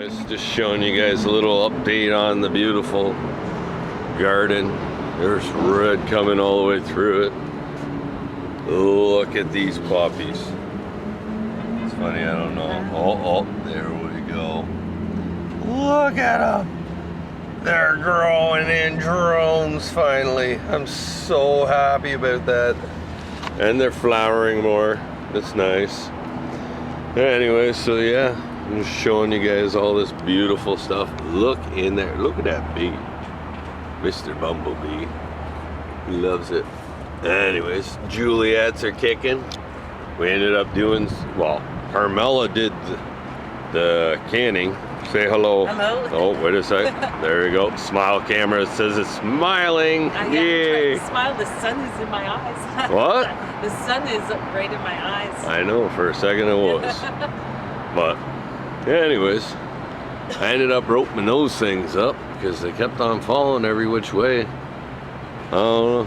Anyways, just showing you guys a little update on the beautiful garden. There's red coming all the way through it. Look at these poppies. It's funny, I don't know. Oh, there we go. Look at them. They're growing in drones finally. I'm so happy about that. And they're flowering more. That's nice. Anyway, so yeah, I'm just showing you guys all this beautiful stuff. Look in there. Look at that bee. Mr. Bumblebee. He loves it. Anyways, Juliets are kicking. We ended up doing, well, Carmela did the canning. Say hello. Hello. Oh, wait a sec. There we go. Smile camera says it's smiling. Yay. Smile. The sun is in my eyes. What? The sun is right in my eyes. I know, for a second it was. But, yeah, anyways, I ended up roping those things up because they kept on falling every which way. I don't know.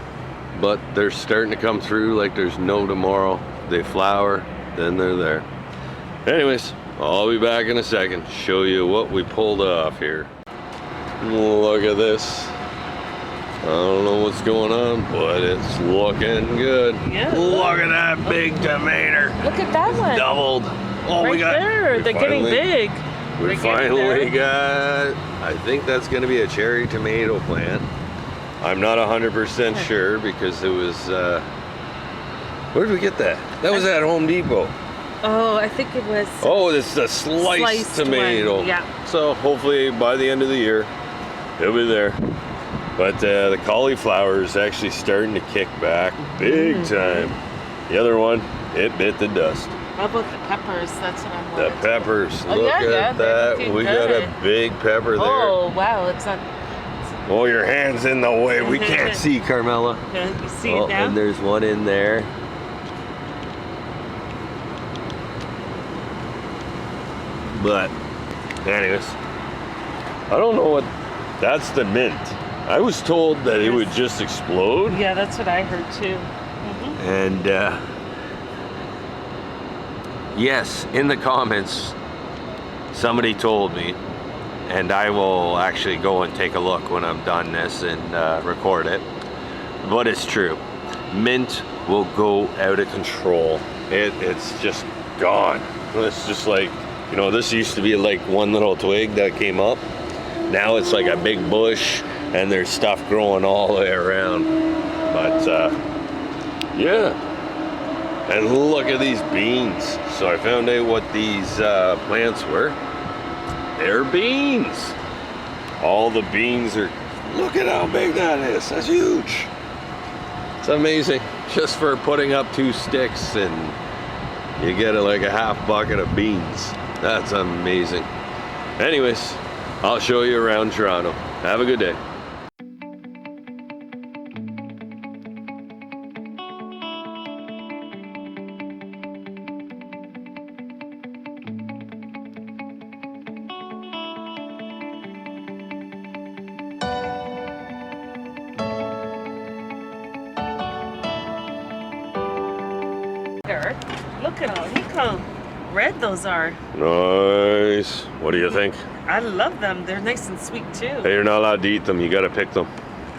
But they're starting to come through like there's no tomorrow. They flower, then they're there. Anyways, I'll be back in a second, show you what we pulled off here. Look at this. I don't know what's going on, but it's looking good. Yeah. Look at that big tomato. Look at that one. Doubled. Oh, right we got there. They're getting big. We finally got, I think that's going to be a cherry tomato plant. I'm not 100% sure because it was, where did we get that? That was at Home Depot. Oh, I think it was. Oh, it's a sliced tomato. One. Yeah. So hopefully by the end of the year, it'll be there. But the cauliflower is actually starting to kick back big time. The other one, it bit the dust. How about the peppers? That's what I'm The wanting. peppers, look at that. We got a big pepper there. Oh, wow. It's not. Oh, your hand's in the way. We can't see, Carmela. You see it now? And there's one in there. But, anyways, I don't know what, that's the mint. I was told that it would just explode. Yeah, that's what I heard too. And, yes, in the comments, somebody told me, and I will actually go and take a look when I'm done this and record it. But it's true. Mint will go out of control. It's just gone. It's just like, you know, this used to be like one little twig that came up. Now it's like a big bush and there's stuff growing all the way around. But yeah. And look at these beans. So I found out what these plants were. They're beans. All the beans are, look at how big that is. That's huge. It's amazing. Just for putting up 2 sticks and you get like a half bucket of beans. That's amazing. Anyways, I'll show you around Toronto. Have a good day. Look at how red those are. Nice. What do you think? I love them. They're nice and sweet too. Hey, you're not allowed to eat them. You got to pick them.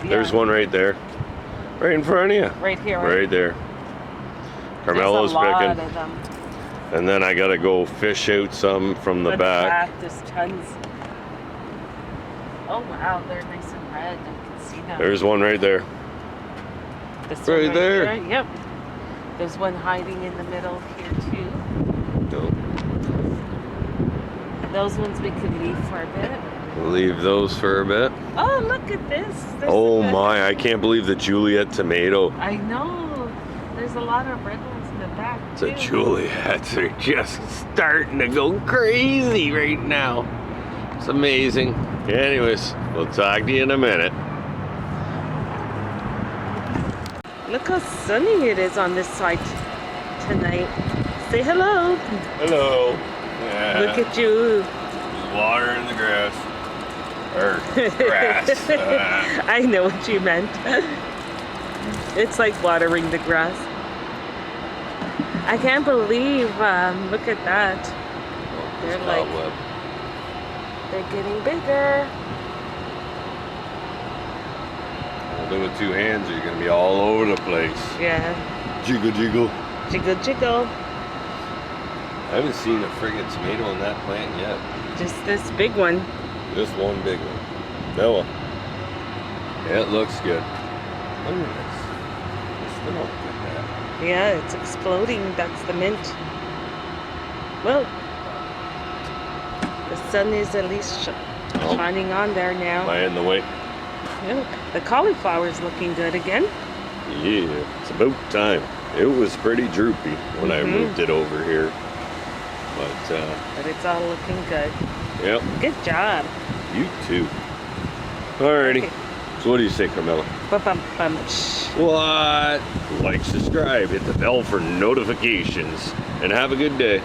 Yeah. There's one right there. Right in front of you. Right here. Right there. Carmelo's There's a lot picking. of them. And then I got to go fish out some from the back. There's tons. Oh wow, they're nice and red. I can see them. There's one right there. This Right one there. Here. Yep. There's one hiding in the middle here too. No. Those ones we could leave for a bit. We'll leave those for a bit. Oh, look at this. There's Oh a- my, I can't believe the Juliet tomato. I know. There's a lot of red ones in the back too. The Juliets are just starting to go crazy right now. It's amazing. Anyways, we'll talk to you in a minute. Look how sunny it is on this side tonight. Say hello. Hello. Yeah. Look at you. There's water in the grass. Or grass. I know what you meant. It's like watering the grass. I can't believe, look at that. They're like, They're getting bigger. Hold it with two hands or you're gonna be all over the place. Yeah. Jiggle, jiggle. Jiggle, jiggle. I haven't seen a friggin' tomato in that plant yet. Just this big one. Just one big one. Noah. It looks good. Look at this. It's still not good that. Yeah, it's exploding. That's the mint. Well, the sun is at least shining on there Am now. I in the way? Yeah. The cauliflower's looking good again. Yeah, it's about time. It was pretty droopy when I moved it over here. But it's all looking good. yep, Good job. you too. Alrighty. Okay. So what do you say, Carmela? Ba-bum-bum. What? Like, subscribe, hit the bell for notifications, and have a good day.